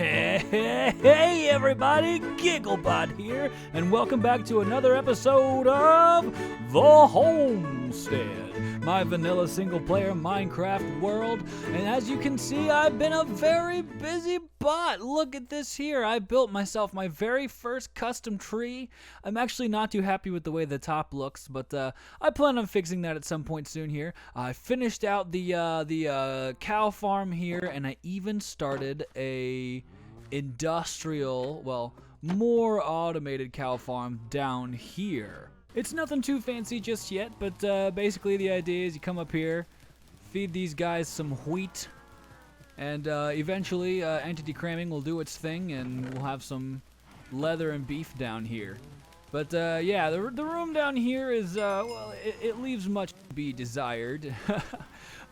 Hey everybody, Gigglebot here, and welcome back to another episode of The Homestead, my vanilla single-player Minecraft world. And as you can see, I've been a very busy bot. Look at this here. I built myself my very first custom tree. I'm actually not too happy with the way the top looks, but I plan on fixing that at some point soon here. I finished out the cow farm here, and I even started a industrial, well, more automated cow farm down here. It's nothing too fancy just yet, but basically the idea is you come up here, feed these guys some wheat, and eventually entity cramming will do its thing, and we'll have some leather and beef down here. But yeah, the room down here is, well, it leaves much to be desired.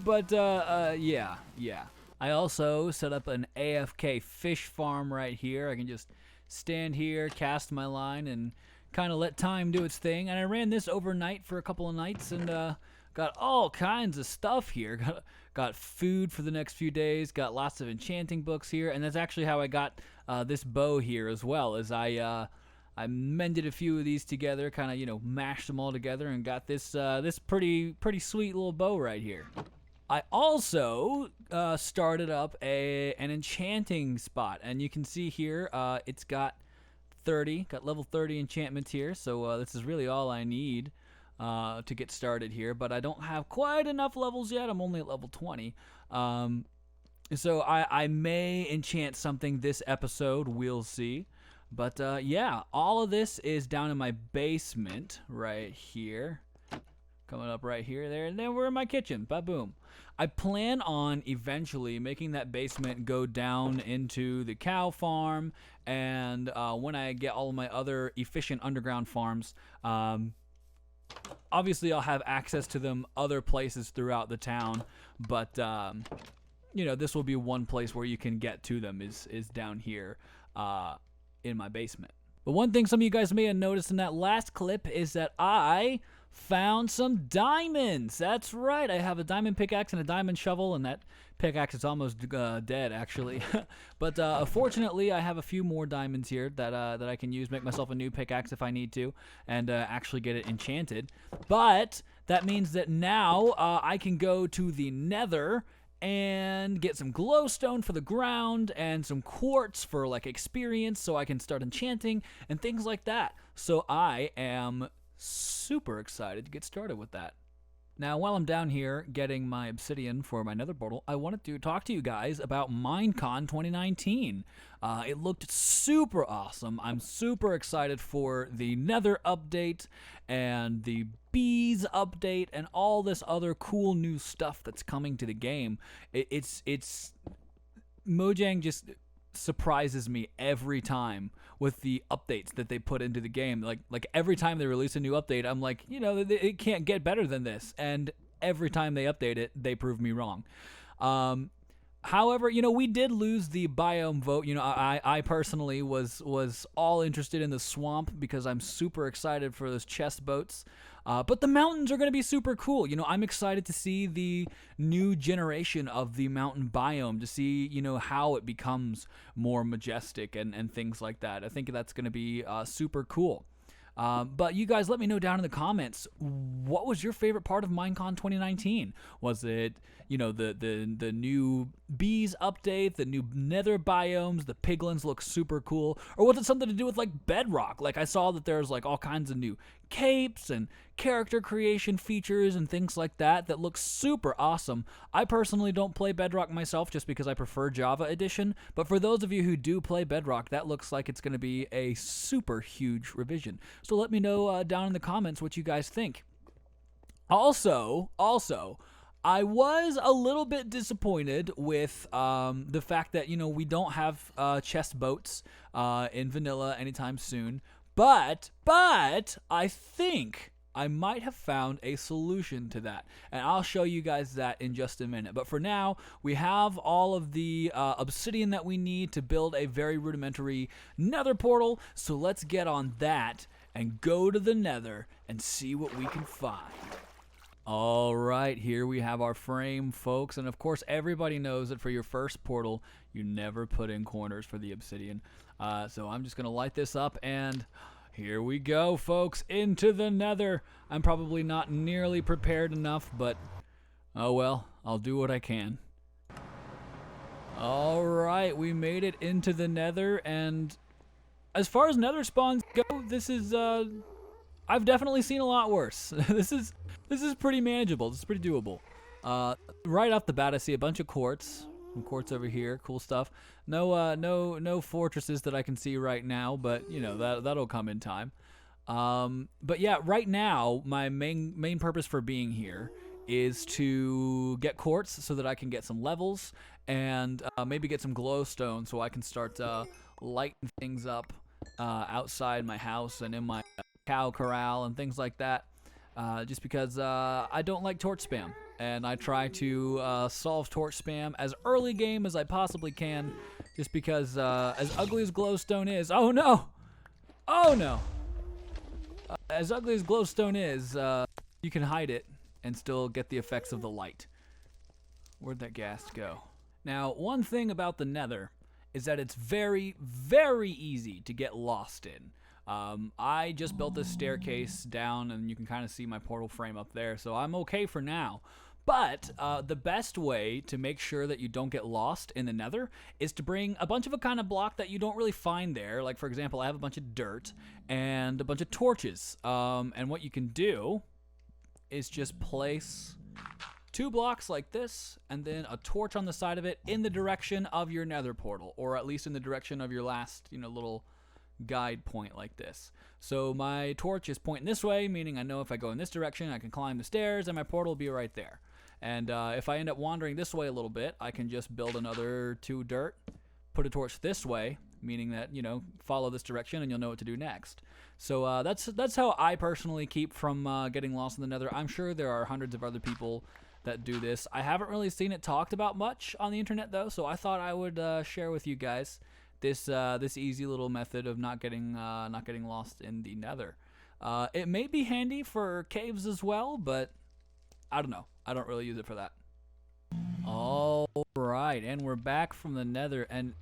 But yeah. I also set up an AFK fish farm right here. I can just stand here, cast my line, and kind of let time do its thing. And I ran this overnight for a couple of nights, and got all kinds of stuff here. Got food for the next few days, got lots of enchanting books here, and that's actually how I got this bow here as well, as I mended a few of these together, kind of, you know, mashed them all together, and got this this pretty sweet little bow right here. I also started up an enchanting spot, and you can see here it's got level 30 enchantments here, so this is really all I need to get started here, but I don't have quite enough levels yet. I'm only at level 20. So I may enchant something this episode, we'll see. But yeah, all of this is down in my basement right here. Coming up right here, there, and then we're in my kitchen. Ba-boom. I plan on eventually making that basement go down into the cow farm, and when I get all of my other efficient underground farms, obviously I'll have access to them other places throughout the town, but you know, this will be one place where you can get to them is down here in my basement. But one thing some of you guys may have noticed in that last clip is that I found some diamonds. That's right, I have a diamond pickaxe and a diamond shovel, and that pickaxe is almost dead actually. But fortunately I have a few more diamonds here that I can use, make myself a new pickaxe if I need to, and actually get it enchanted. But that means that now I can go to the nether and get some glowstone for the ground and some quartz for like experience, so I can start enchanting and things like that. So I am super excited to get started with that. Now, while I'm down here getting my obsidian for my nether portal, I wanted to talk to you guys about Minecon 2019. It looked super awesome. I'm super excited for the nether update and the bees update and all this other cool new stuff that's coming to the game. It's Mojang just surprises me every time with the updates that they put into the game. Like every time they release a new update, I'm like, you know, it can't get better than this. And every time they update it, they prove me wrong. However, you know, we did lose the biome vote. You know, I personally was all interested in the swamp because I'm super excited for those chest boats. But the mountains are going to be super cool. You know, I'm excited to see the new generation of the mountain biome, to see, you know, how it becomes more majestic and things like that. I think that's going to be super cool. But you guys let me know down in the comments, what was your favorite part of Minecon 2019? Was it, you know, the new bees update, the new nether biomes, the piglins look super cool, or was it something to do with like bedrock? Like I saw that there's like all kinds of new capes and character creation features and things like that look super awesome. I personally don't play bedrock myself just because I prefer Java Edition, but for those of you who do play bedrock, that looks like it's going to be a super huge revision. So let me know down in the comments what you guys think. Also, I was a little bit disappointed with the fact that, you know, we don't have chest boats in vanilla anytime soon. But I think I might have found a solution to that, and I'll show you guys that in just a minute. But for now, we have all of the obsidian that we need to build a very rudimentary nether portal, so let's get on that and go to the nether and see what we can find. All right, here we have our frame, folks. And of course, everybody knows that for your first portal, you never put in corners for the obsidian. So I'm just going to light this up, and here we go, folks, into the nether. I'm probably not nearly prepared enough, but oh well, I'll do what I can. All right, we made it into the nether, and as far as nether spawns go, this is, I've definitely seen a lot worse. This is pretty manageable. This is pretty doable. Right off the bat, I see a bunch of quartz. Some quartz over here. Cool stuff. No fortresses that I can see right now, but you know that'll come in time. But yeah, right now my main purpose for being here is to get quartz so that I can get some levels and maybe get some glowstone so I can start lighting things up outside my house and in my cow corral and things like that. Just because I don't like torch spam, and I try to solve torch spam as early game as I possibly can, just because as ugly as glowstone is, oh no, as ugly as glowstone is, you can hide it and still get the effects of the light. Where'd that ghast go? Now, one thing about the nether is that it's very, very easy to get lost in. I just built this staircase down, and you can kind of see my portal frame up there, so I'm okay for now. But the best way to make sure that you don't get lost in the nether is to bring a bunch of a kind of block that you don't really find there. Like, for example, I have a bunch of dirt and a bunch of torches. And what you can do is just place 2 blocks like this, and then a torch on the side of it in the direction of your nether portal, or at least in the direction of your last, little guide point like this. So my torch is pointing this way, meaning I know if I go in this direction, I can climb the stairs and my portal will be right there. And if I end up wandering this way a little bit, I can just build another 2 dirt, put a torch this way, meaning that, follow this direction and you'll know what to do next. So that's how I personally keep from getting lost in the nether. I'm sure there are hundreds of other people that do this. I haven't really seen it talked about much on the internet though, so I thought I would share with you guys this easy little method of not getting lost in the nether. It may be handy for caves as well, but I don't know. I don't really use it for that. All right, and we're back from the nether, and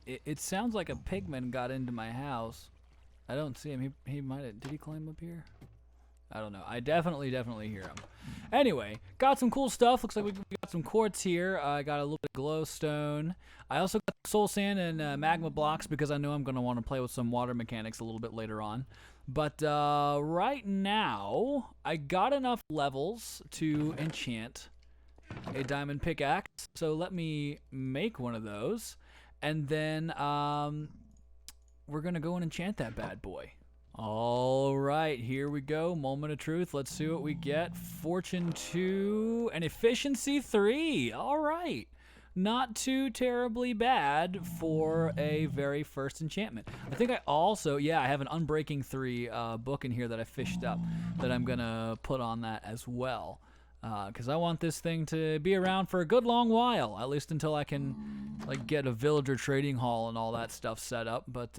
it sounds like a pigman got into my house. I don't see him. He might have. Did he climb up here? I don't know. I definitely hear him. Anyway, got some cool stuff. Looks like we got some quartz here. I got a little bit of glowstone. I also got soul sand and magma blocks because I know I'm going to want to play with some water mechanics a little bit later on. But right now, I got enough levels to enchant a diamond pickaxe. So let me make one of those. And then we're going to go and enchant that bad boy. All right, here we go. Moment of truth. Let's see what we get. Fortune 2 and efficiency 3. All right. Not too terribly bad for a very first enchantment. I think I also, I have an Unbreaking 3 book in here that I fished up that I'm going to put on that as well. Because I want this thing to be around for a good long while, at least until I can get a villager trading hall and all that stuff set up. But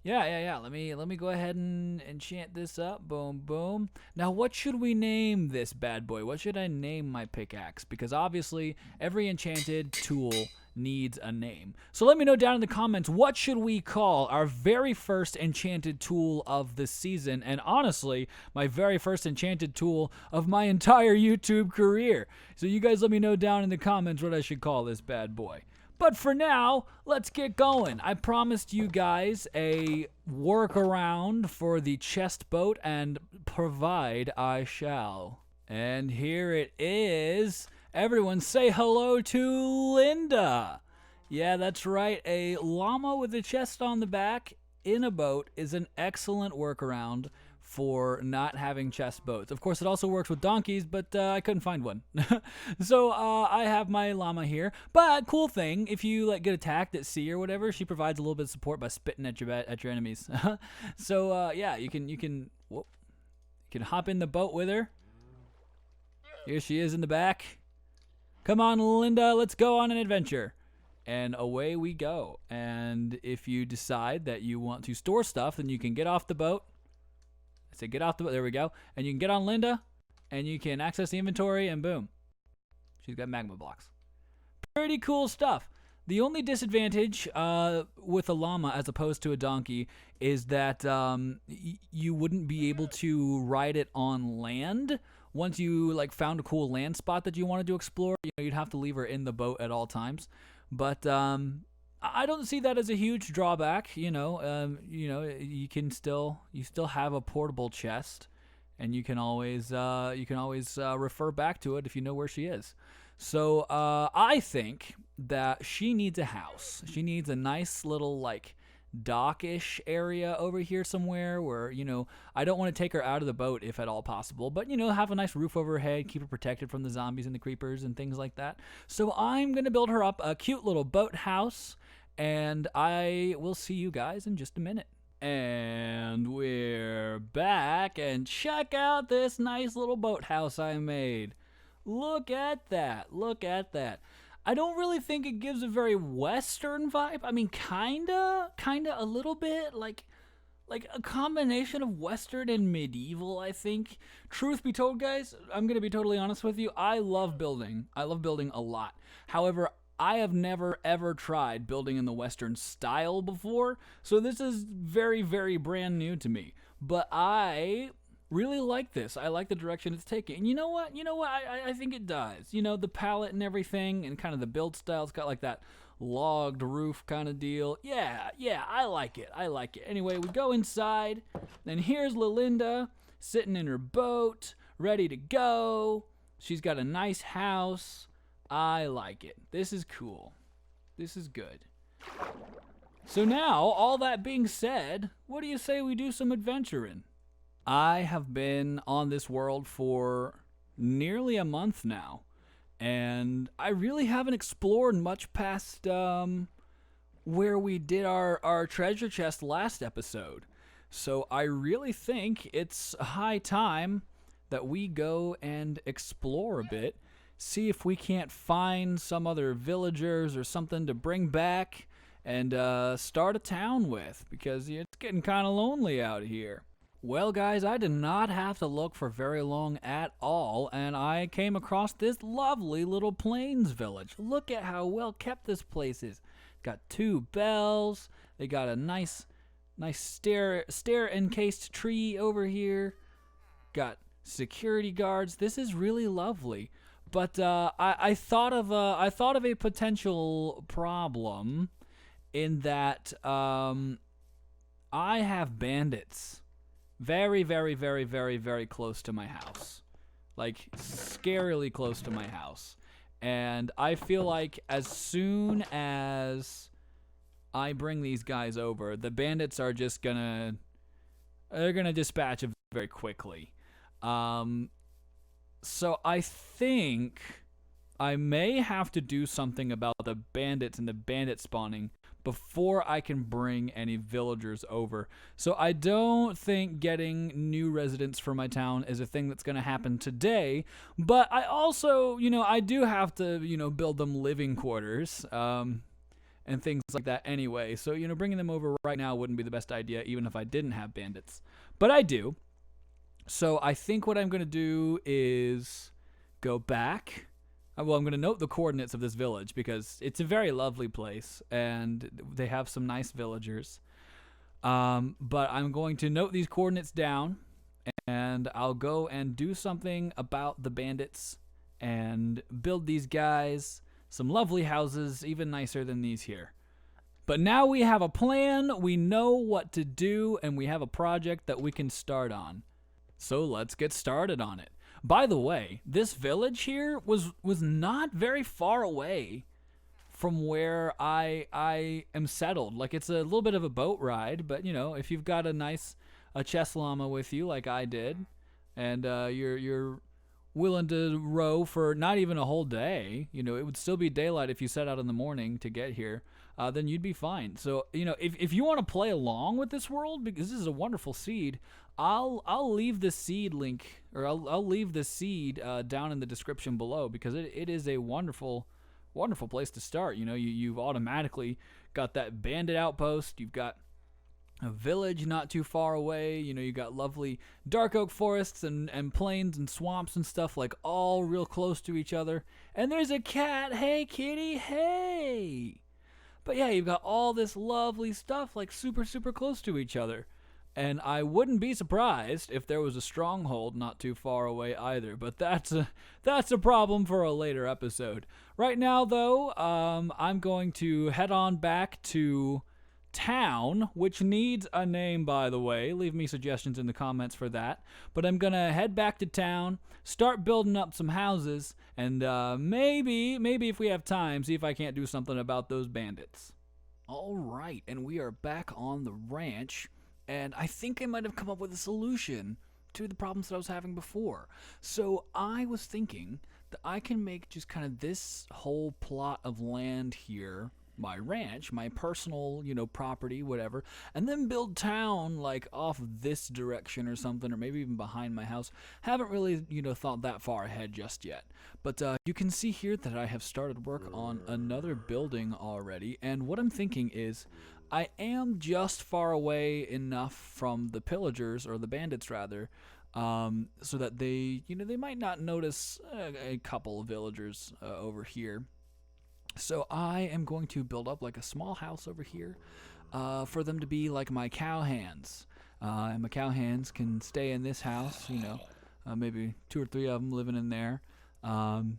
yeah. Let me go ahead and enchant this up. Boom, boom. Now, what should we name this bad boy? What should I name my pickaxe? Because obviously, every enchanted tool needs a name. So let me know down in the comments, what should we call our very first enchanted tool of the season? And honestly, my very first enchanted tool of my entire YouTube career. So you guys let me know down in the comments what I should call this bad boy. But for now, let's get going. I promised you guys a workaround for the chest boat, and provide I shall. And here it is. Everyone say hello to Linda. Yeah, that's right. A llama with a chest on the back in a boat is an excellent workaround for not having chest boats. Of course, it also works with donkeys, but I couldn't find one. So I have my llama here. But cool thing, if you get attacked at sea or whatever, she provides a little bit of support by spitting at your enemies. So yeah, you can hop in the boat with her. Here she is in the back. Come on, Linda, let's go on an adventure. And away we go. And if you decide that you want to store stuff, then you can get off the boat. I say get off the boat. There we go. And you can get on Linda and you can access the inventory, and boom, she's got magma blocks. Pretty cool stuff. The only disadvantage with a llama as opposed to a donkey is that you wouldn't be able to ride it on land. Once you like found a cool land spot that you wanted to explore, you'd have to leave her in the boat at all times. But I don't see that as a huge drawback. You still have a portable chest, and you can always refer back to it if you know where she is. So I think that she needs a house. She needs a nice little like dockish area over here somewhere where, I don't want to take her out of the boat if at all possible, but, have a nice roof over her head, keep her protected from the zombies and the creepers and things like that. So I'm going to build her up a cute little boat house, and I will see you guys in just a minute. And we're back, and check out this nice little boathouse I made. Look at that. Look at that. I don't really think it gives a very Western vibe. I mean, kinda a little bit, like a combination of Western and medieval, I think. Truth be told, guys, I'm going to be totally honest with you. I love building. I love building a lot. However, I have never, ever tried building in the Western style before, so this is very, very brand new to me. But I really like this. I like the direction it's taking. And you know what? I think it does. The palette and everything and kind of the build style. It's got like that logged roof kind of deal. Yeah, I like it. Anyway, we go inside. Then here's Lilinda sitting in her boat, ready to go. She's got a nice house. I like it. This is cool. This is good. So now, all that being said, what do you say we do some adventuring? I have been on this world for nearly a month now, and I really haven't explored much past where we did our treasure chest last episode. So I really think it's high time that we go and explore a bit, see if we can't find some other villagers or something to bring back and start a town with, because it's getting kind of lonely out here. Well, guys, I did not have to look for very long at all, and I came across this lovely little plains village. Look at how well kept this place is. It's got 2 bells. They got a nice stair encased tree over here. Got security guards. This is really lovely. But I thought of a potential problem in that I have bandits very, very, very, very, very close to my house. Like, scarily close to my house. And I feel like as soon as I bring these guys over, the bandits are just they're gonna dispatch them very quickly. So I think I may have to do something about the bandits and the bandit spawning before I can bring any villagers over. So I don't think getting new residents for my town is a thing that's going to happen today, but I also, I do have to, build them living quarters, and things like that anyway. So, bringing them over right now wouldn't be the best idea, even if I didn't have bandits. But I do. So I think what I'm going to do is go back. Well, I'm going to note the coordinates of this village because it's a very lovely place and they have some nice villagers. But I'm going to note these coordinates down and I'll go and do something about the bandits and build these guys some lovely houses, even nicer than these here. But now we have a plan, we know what to do, and we have a project that we can start on. So let's get started on it. By the way, this village here was not very far away from where I am settled. Like, it's a little bit of a boat ride, but if you've got a chess llama with you like I did, and you're willing to row for not even a whole day, it would still be daylight if you set out in the morning to get here, then you'd be fine. So, if you want to play along with this world, because this is a wonderful seed, I'll leave the seed link, or I'll leave the seed down in the description below, because it is a wonderful place to start. You've automatically got that bandit outpost. You've got a village not too far away. You got lovely dark oak forests and plains and swamps and stuff, like all real close to each other. And there's a cat. Hey, kitty. Hey. But yeah, you've got all this lovely stuff, like super, super close to each other. And I wouldn't be surprised if there was a stronghold not too far away either. But that's a problem for a later episode. Right now, though, I'm going to head on back to town, which needs a name, by the way. Leave me suggestions in the comments for that. But I'm gonna head back to town, start building up some houses, and maybe if we have time, see if I can't do something about those bandits. All right, and we are back on the ranch, and I think I might have come up with a solution to the problems that I was having before. So I was thinking that I can make just kind of this whole plot of land here my ranch, my personal, property, whatever, and then build town like off this direction or something, or maybe even behind my house. Haven't really, thought that far ahead just yet. But you can see here that I have started work on another building already, and what I'm thinking is I am just far away enough from the pillagers, or the bandits rather, so that they might not notice a couple of villagers over here. So I am going to build up like a small house over here for them to be like my cowhands. And my cowhands can stay in this house, maybe 2 or 3 of them living in there. And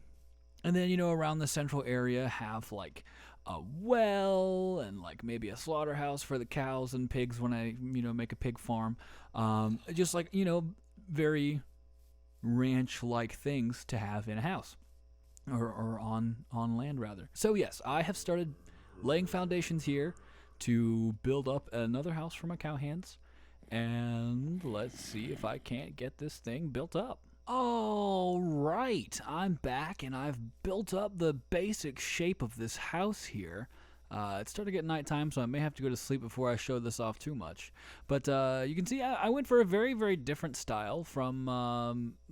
then, around the central area have like a well and like maybe a slaughterhouse for the cows and pigs when I, make a pig farm. Just like, very ranch-like things to have in a house. Or on land rather. So yes, I have started laying foundations here to build up another house for my cowhands, and let's see if I can't get this thing built up. All right, I'm back and I've built up the basic shape of this house here. It's starting to get nighttime, so I may have to go to sleep before I show this off too much. But you can see I went for a very, very different style from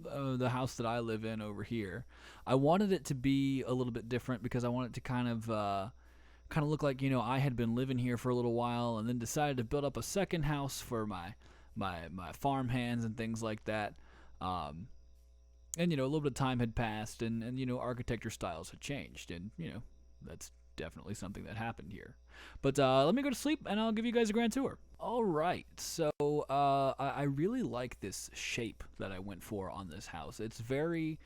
the house that I live in over here. I wanted it to be a little bit different because I wanted it to kind of look like, I had been living here for a little while and then decided to build up a second house for my farm hands and things like that. And, a little bit of time had passed and architecture styles had changed. And, that's definitely something that happened here. But let me go to sleep and I'll give you guys a grand tour. All right, so I really like this shape that I went for on this house. It's very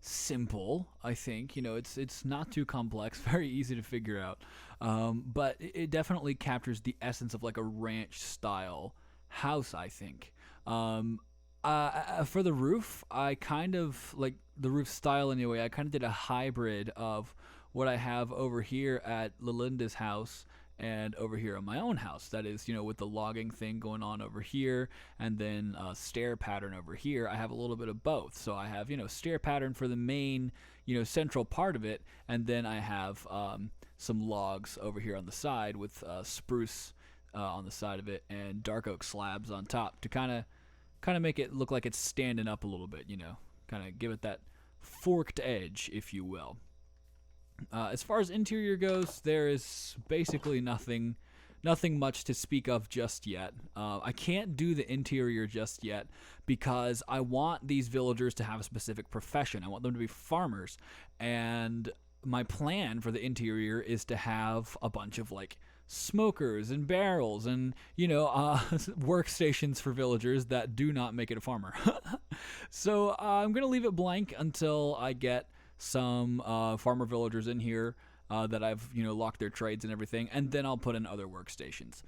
simple, I think. It's not too complex, very easy to figure out. But it definitely captures the essence of like a ranch style house, I think. For the roof, I kind of like the roof style anyway. I kind of did a hybrid of what I have over here at Lalinda's house and over here on my own house. That is, with the logging thing going on over here and then a stair pattern over here. I have a little bit of both. So I have, stair pattern for the main, central part of it. And then I have some logs over here on the side with spruce on the side of it and dark oak slabs on top to kind of make it look like it's standing up a little bit, kind of give it that forked edge, if you will. As far as interior goes, there is basically nothing much to speak of just yet. I can't do the interior just yet because I want these villagers to have a specific profession. I want them to be farmers, and my plan for the interior is to have a bunch of like smokers and barrels and workstations for villagers that do not make it a farmer. So I'm gonna leave it blank until I get some farmer villagers in here that I've locked their trades and everything, and then I'll put in other workstations.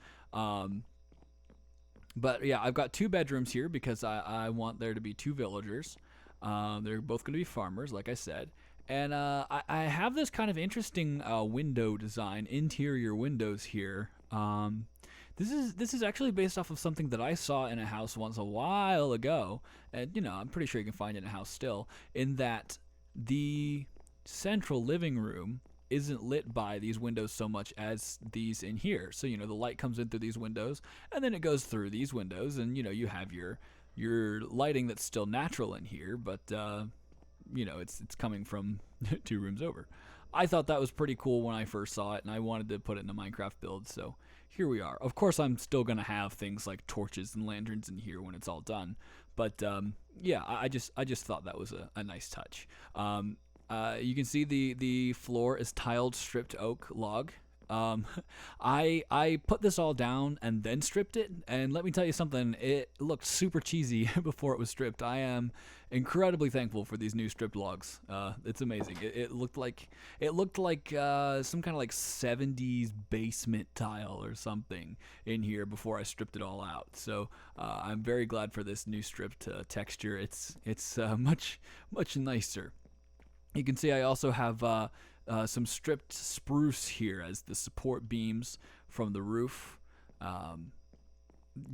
But yeah, I've got 2 bedrooms here because I want there to be 2 villagers. They're both going to be farmers, like I said. And I have this kind of interesting window design, interior windows here. This is actually based off of something that I saw in a house once a while ago, and I'm pretty sure you can find it in a house still. In that the central living room isn't lit by these windows so much as these in here. So the light comes in through these windows, and then it goes through these windows, and you have your lighting that's still natural in here, but it's coming from 2 rooms over. I thought that was pretty cool when I first saw it, and I wanted to put it in a Minecraft build, so here we are. Of course, I'm still going to have things like torches and lanterns in here when it's all done, but yeah, I just thought that was a nice touch. You can see the floor is tiled stripped oak log. I put this all down and then stripped it, and let me tell you something, it looked super cheesy before it was stripped. I am incredibly thankful for these new stripped logs. It's amazing. It looked like some kind of like 70s basement tile or something in here before I stripped it all out. So I'm very glad for this new stripped texture. It's much nicer. You can see I also have some stripped spruce here as the support beams from the roof,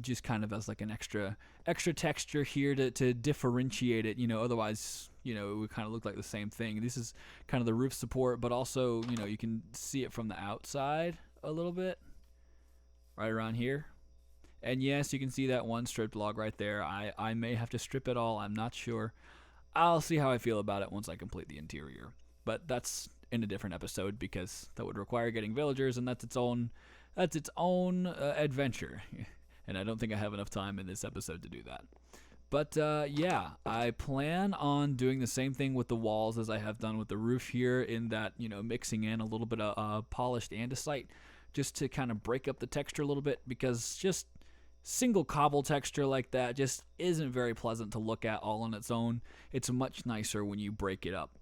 just kind of as like an extra texture here to differentiate it. Otherwise, it would kind of look like the same thing. This is kind of the roof support, but also, you can see it from the outside a little bit, right around here. And yes, you can see that one stripped log right there. I may have to strip it all. I'm not sure. I'll see how I feel about it once I complete the interior. But that's in a different episode because that would require getting villagers, and that's its own adventure. And I don't think I have enough time in this episode to do that. But yeah, I plan on doing the same thing with the walls as I have done with the roof here, in that, mixing in a little bit of polished andesite just to kind of break up the texture a little bit, because just single cobble texture like that just isn't very pleasant to look at all on its own. It's much nicer when you break it up,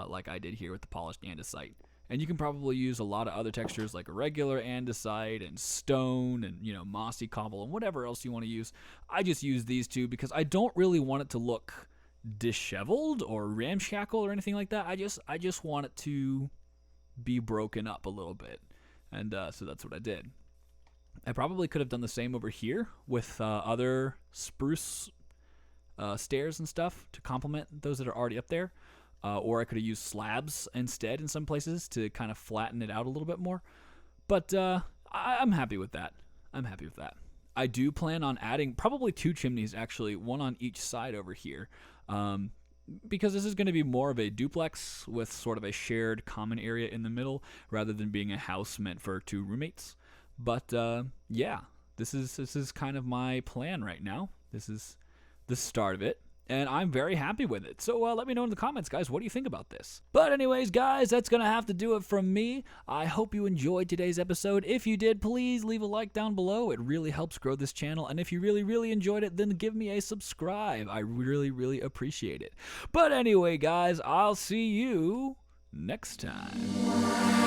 like I did here with the polished andesite. And you can probably use a lot of other textures like regular andesite and stone and, mossy cobble and whatever else you want to use. I just use these two because I don't really want it to look disheveled or ramshackle or anything like that. I just want it to be broken up a little bit. And so that's what I did. I probably could have done the same over here with other spruce stairs and stuff to complement those that are already up there. Or I could have used slabs instead in some places to kind of flatten it out a little bit more. But I'm happy with that. I do plan on adding probably 2 chimneys, actually, one on each side over here. Because this is going to be more of a duplex with sort of a shared common area in the middle rather than being a house meant for 2 roommates. But yeah, this is kind of my plan right now. This is the start of it, and I'm very happy with it. So let me know in the comments, guys, what do you think about this? But anyways, guys, that's going to have to do it from me. I hope you enjoyed today's episode. If you did, please leave a like down below. It really helps grow this channel. And if you really enjoyed it, then give me a subscribe. I really appreciate it. But anyway, guys, I'll see you next time.